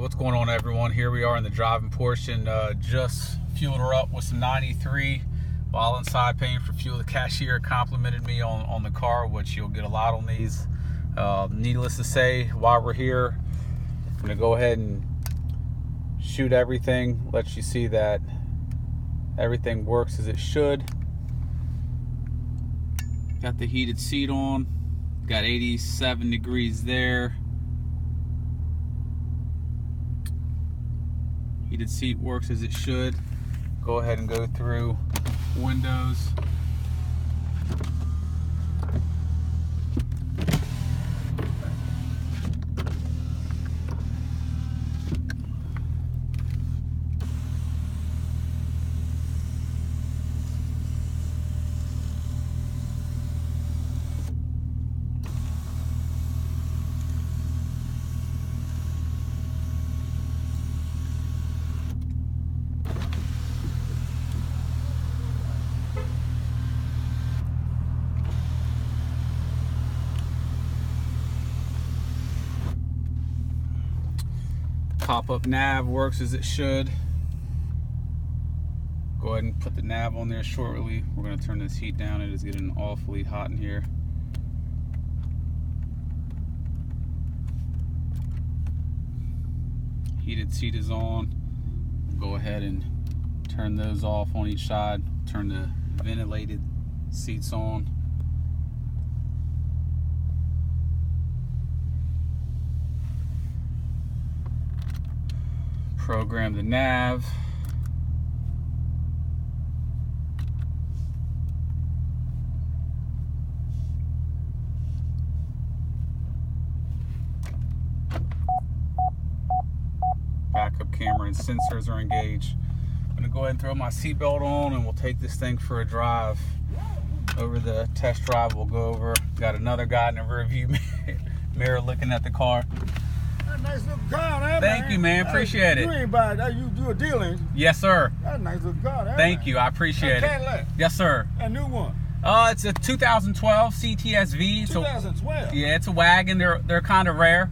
what's going on, everyone? Here we are in the driving portion. Just fueled her up with some 93 while inside paying for fuel. The cashier complimented me on the car, which you'll get a lot on these. Needless to say, while we're here, I'm gonna go ahead and shoot everything, let you see that everything works as it should. Got the heated seat on, got 87 degrees there. Heated seat works as it should. Go ahead and go through windows. Pop-up nav works as it should. Go ahead and put the nav on there shortly. We're going to turn this heat down. It is getting awfully hot in here. Heated seat is on. Go ahead and turn those off on each side. Turn the ventilated seats on. Program the nav. Backup camera and sensors are engaged. I'm gonna go ahead and throw my seatbelt on and we'll take this thing for a drive. Over the test drive we'll go over. Got another guy in the rear view mirror looking at the car. Nice little car, that, Thank you, man. Appreciate it. You ain't buy that. You do a deal, ain't you? Yes, sir. That's a nice little car, that. Thank you. I appreciate it. Cadillac. Yes, sir. A new one. It's a 2012 CTS-V. 2012. Yeah, it's a wagon. They're kind of rare.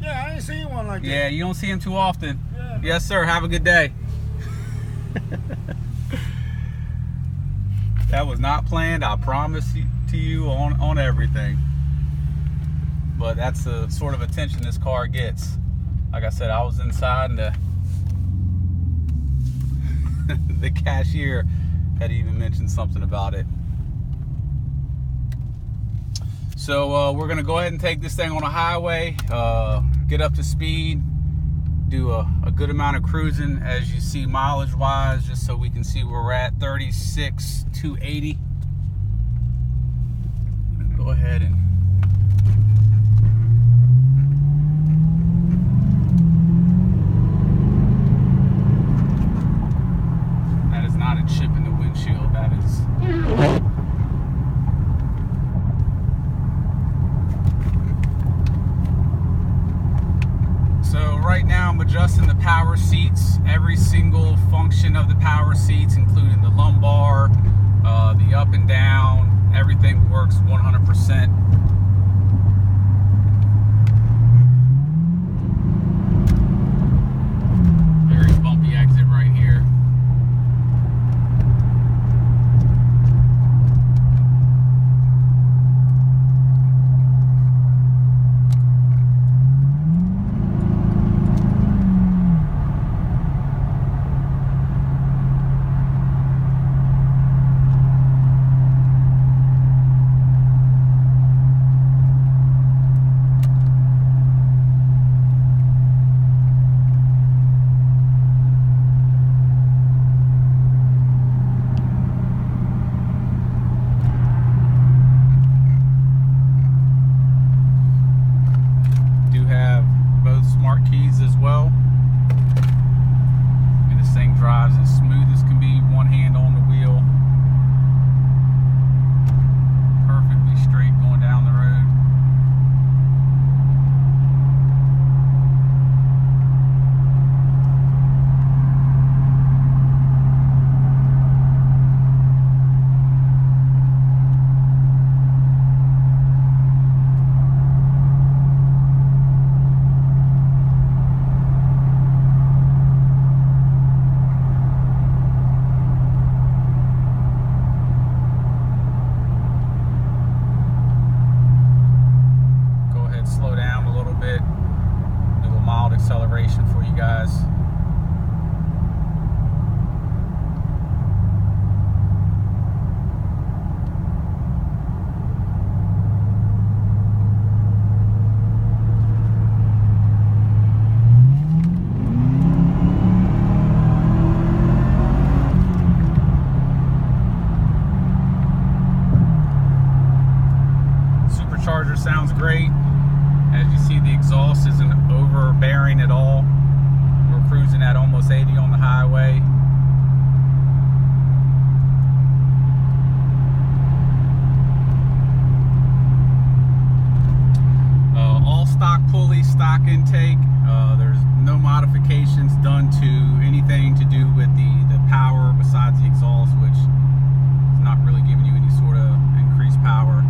Yeah, I ain't seen one like that. Yeah, you don't see them too often. Yeah. Yes, sir. Have a good day. That was not planned. I promise to you on everything. But that's the sort of attention this car gets. Like I said, I was inside and the cashier had even mentioned something about it. So we're gonna go ahead and take this thing on a highway, get up to speed, do a good amount of cruising, as you see mileage wise, just so we can see where we're at. 36,280. Go ahead and chip in the windshield. That is so right now I'm adjusting the power seats, every single function of the power seats, including the lumbar, the up and down. Everything works 100%. Very bumpy exit right here. acceleration for you guys. Supercharger sounds great. As you see, the exhaust isn't overbearing at all. We're cruising at almost 80 on the highway. All stock pulley, stock intake. There's no modifications done to anything to do with the power besides the exhaust, which is not really giving you any sort of increased power.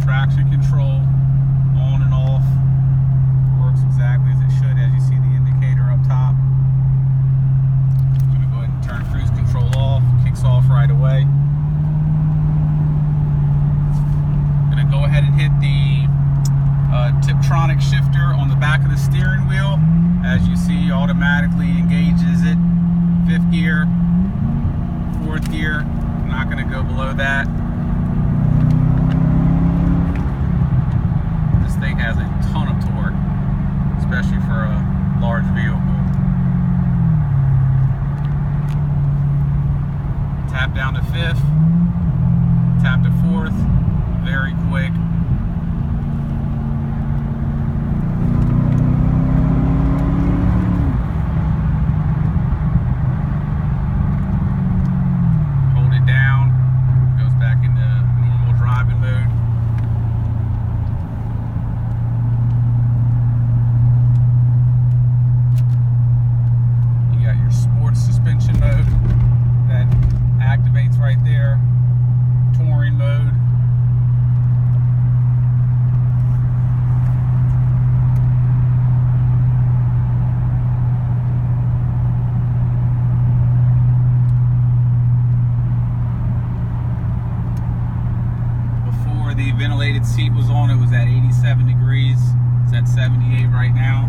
Traction control on and off works exactly as it should, as you see the indicator up top. I'm going to go ahead and turn cruise control off, kicks off right away. I'm going to go ahead and hit the Tiptronic shifter on the back of the steering wheel. As you see, automatically engages it. 5th gear, 4th gear. I'm not going to go below that. Thing has a ton of torque, especially for a large vehicle. Tap down to 5th, tap to 4th, very quick. Hold it down, goes back into normal driving mode. Suspension mode that activates right there. Touring mode. Before the ventilated seat was on, it was at 87 degrees. It's at 78 right now.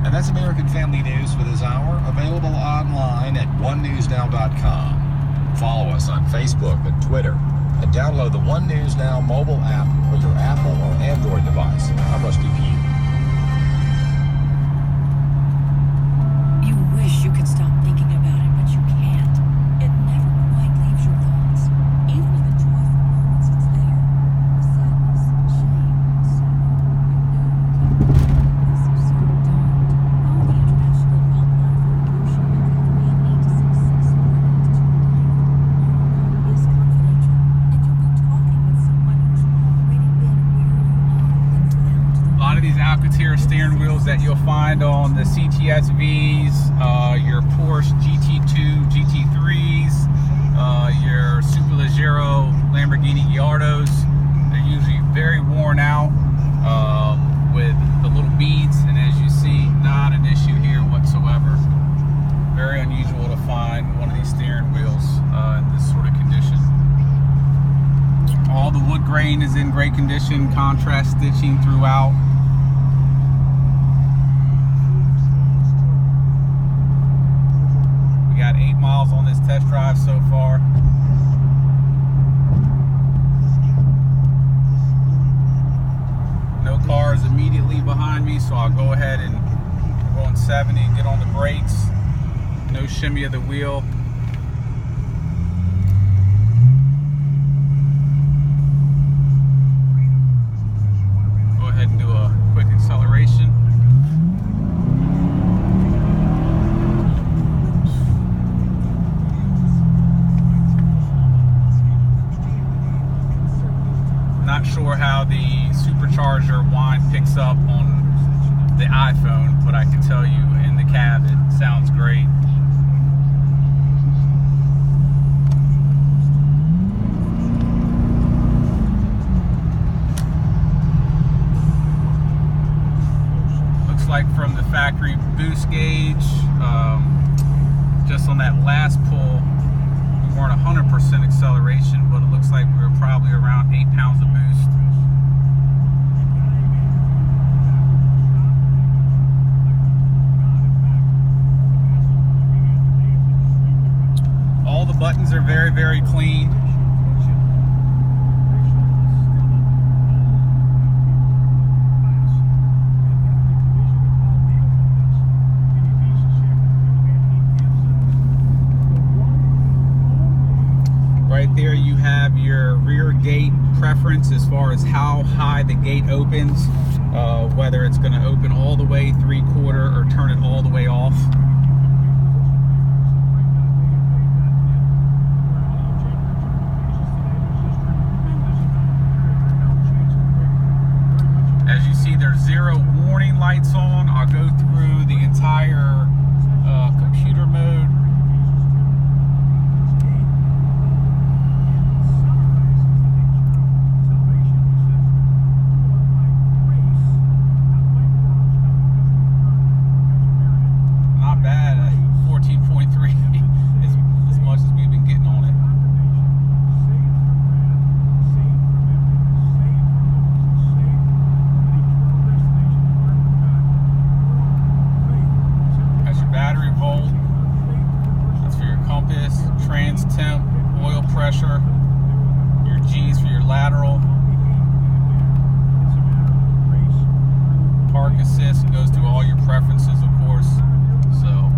And that's American Family News for this hour, available online at onenewsnow.com. Follow us on Facebook and Twitter, and download the One News Now mobile app for your Apple or Android device. I'm Rusty P. You wish you could stop thinking about it, but you can't. It never quite leaves your thoughts. Even in the joyful moments it's there. Sadness, shame, sorrow. You know you can't. Steering wheels that you'll find on the CTS-Vs, your Porsche GT2, GT3s, your Superleggero Lamborghini Gallardos. They're usually very worn out with the little beads, and as you see, not an issue here whatsoever. Very unusual to find one of these steering wheels in this sort of condition. All the wood grain is in great condition, contrast stitching throughout. We got 8 miles on this test drive so I'll go ahead and go on 70, get on the brakes, no shimmy of the wheel. Go ahead and do a quick acceleration. Not sure how the supercharger whine picks up on the iPhone, but I can tell you in the cab it sounds great. Looks like from the factory boost gauge, just on that last pull, we weren't 100% acceleration, but it looks like we were probably around 8 pounds of boost. All the buttons are very, very clean. Right there you have your rear gate preference as far as how high the gate opens, whether it's going to open all the way 3/4 or turn it all the way off. As you see, there's 0 warning lights on. I'll go through the entire computer mode. Not bad. 14.3 is as much as we've been getting on it. That's your battery volt. That's for your compass, trans temp, oil pressure, your G's for your lateral. Park assist goes through all your preferences, of course. So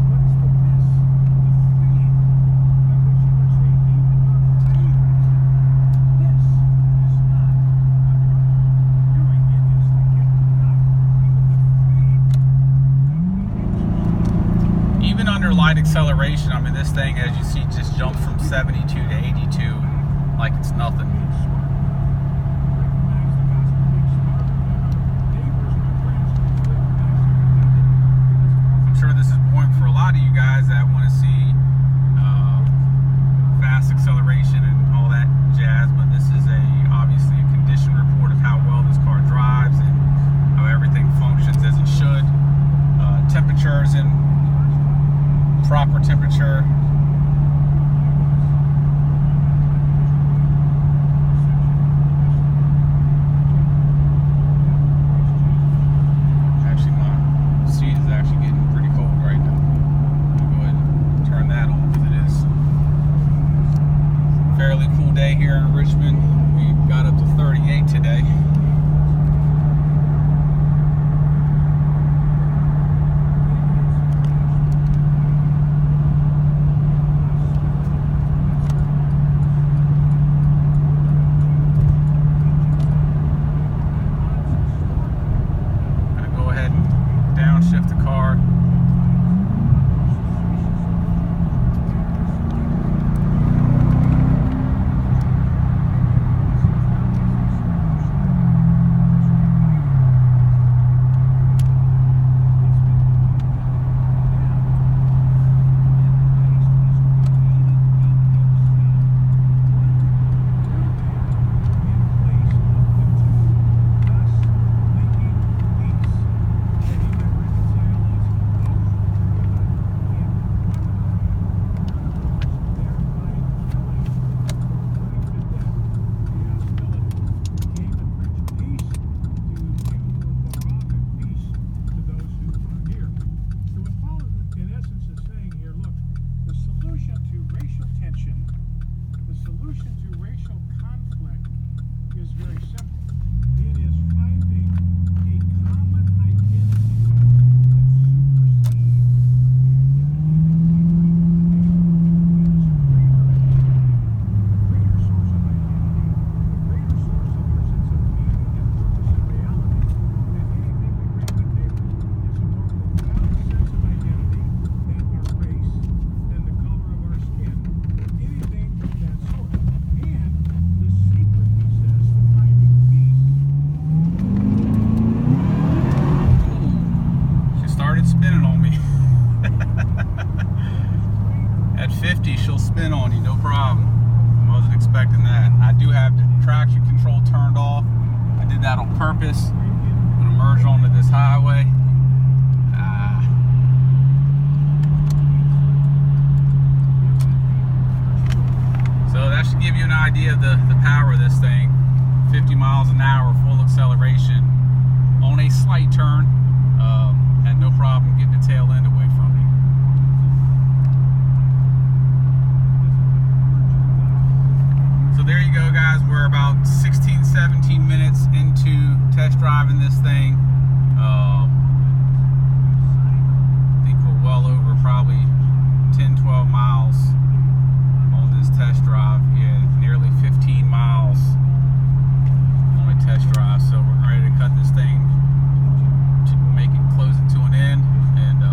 even under light acceleration, I mean, this thing, as you see, just jumps from 72 to 82 like it's nothing. I'm sure this is boring for a lot of you guys that want to see fast acceleration and all that jazz, but this is obviously a condition report of how well this car drives and how everything functions as it should. Temperatures in proper temperature. Actually, my seat is actually getting pretty cold right now. I'll go ahead and turn that on because it is a fairly cool day here in Richmond. We got up to 38 today. Downshift the car. purpose. I'm gonna merge onto this highway. So that should give you an idea of the power of this thing. 50 miles an hour, full acceleration on a slight turn. Had no problem getting the tail end away from me. So there you go, guys. We're about 16, 17 minutes into test driving this thing. I think we're well over probably 10, 12 miles on this test drive. Yeah, nearly 15 miles on a test drive. So we're ready to cut this thing to make it close it to an end. And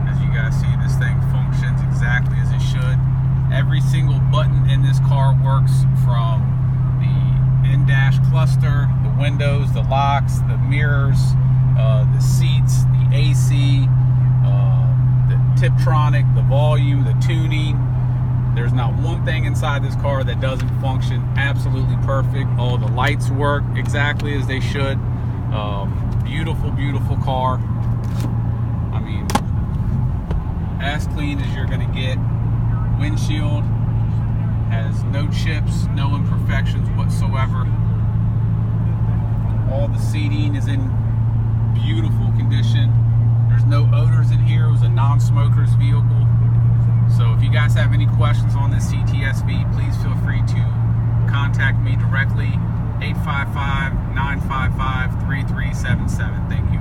as you guys see, this thing functions exactly as it should. Every single button in this car works, from the in-dash cluster, the windows, the locks, the mirrors, the seats, the AC, the Tiptronic, the volume, the tuning. There's not one thing inside this car that doesn't function absolutely perfect. All the lights work exactly as they should. Beautiful, beautiful car. I mean, as clean as you're gonna get. Windshield has no chips, no imperfections whatsoever. All the seating is in beautiful condition. There's no odors in here. It was a non-smoker's vehicle. So if you guys have any questions on this CTS-V, please feel free to contact me directly. 855-955-3377. Thank you.